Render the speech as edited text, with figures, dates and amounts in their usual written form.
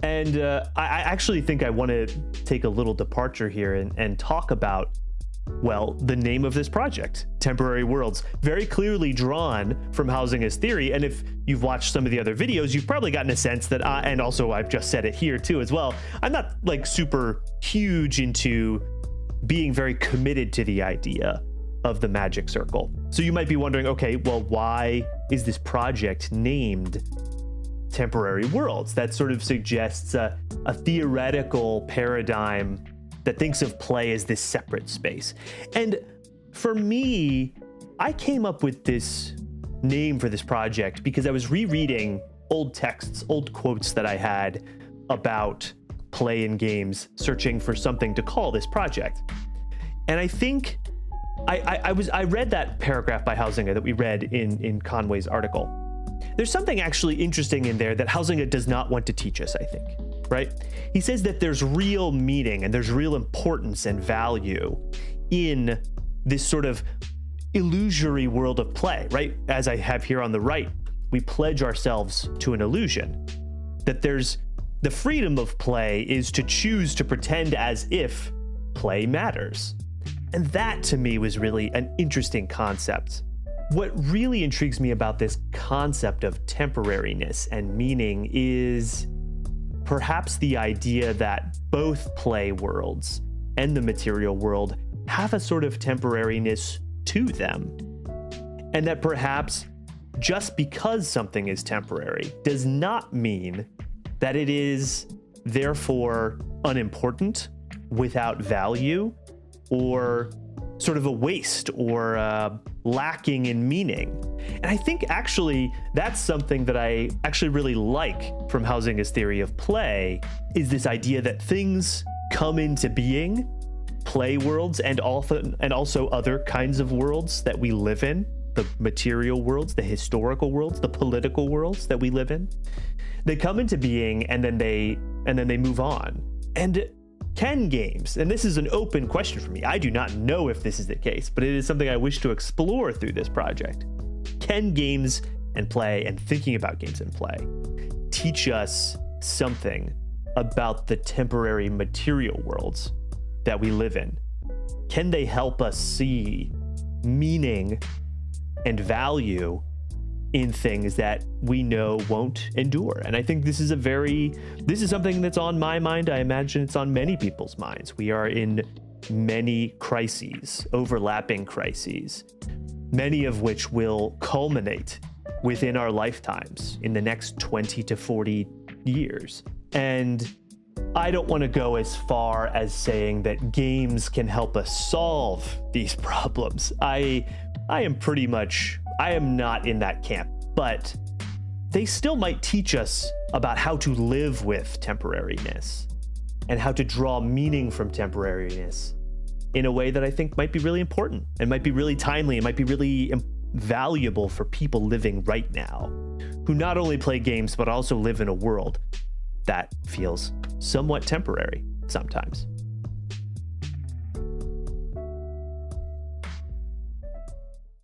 And I actually think I want to take a little departure here and talk about, well, the name of this project, Temporary Worlds, very clearly drawn from Huizinga's theory. And if you've watched some of the other videos, you've probably gotten a sense that, and also I've just said it here too as well, I'm not like super huge into being very committed to the idea of the magic circle. So you might be wondering, okay, well, why is this project named Temporary Worlds? That sort of suggests a theoretical paradigm that thinks of play as this separate space. And for me, I came up with this name for this project because I was rereading old texts, old quotes that I had about play in games, searching for something to call this project. And I think I read that paragraph by Huizinga that we read in Conway's article. There's something actually interesting in there that Huizinga does not want to teach us, I think, right? He says that there's real meaning and there's real importance and value in this sort of illusory world of play, right? As I have here on the right, we pledge ourselves to an illusion. That there's the freedom of play is to choose to pretend as if play matters. And that to me was really an interesting concept. What really intrigues me about this concept of temporariness and meaning is perhaps the idea that both play worlds and the material world have a sort of temporariness to them. And that perhaps just because something is temporary does not mean that it is therefore unimportant, without value, or sort of a waste or lacking in meaning. And I think actually that's something that I actually really like from Huizinga's theory of play, is this idea that things come into being, play worlds and also other kinds of worlds that we live in, the material worlds, the historical worlds, the political worlds that we live in. They come into being and then they move on. And can games, and this is an open question for me, I do not know if this is the case, but it is something I wish to explore through this project. Can games and play, and thinking about games and play, teach us something about the temporary material worlds that we live in? Can they help us see meaning and value in things that we know won't endure? And I think this is something that's on my mind. I imagine it's on many people's minds. We are in many crises, overlapping crises, many of which will culminate within our lifetimes in the next 20 to 40 years. And I don't want to go as far as saying that games can help us solve these problems. I am not in that camp, but they still might teach us about how to live with temporariness and how to draw meaning from temporariness in a way that I think might be really important and might be really timely and might be really valuable for people living right now, who not only play games, but also live in a world that feels somewhat temporary sometimes.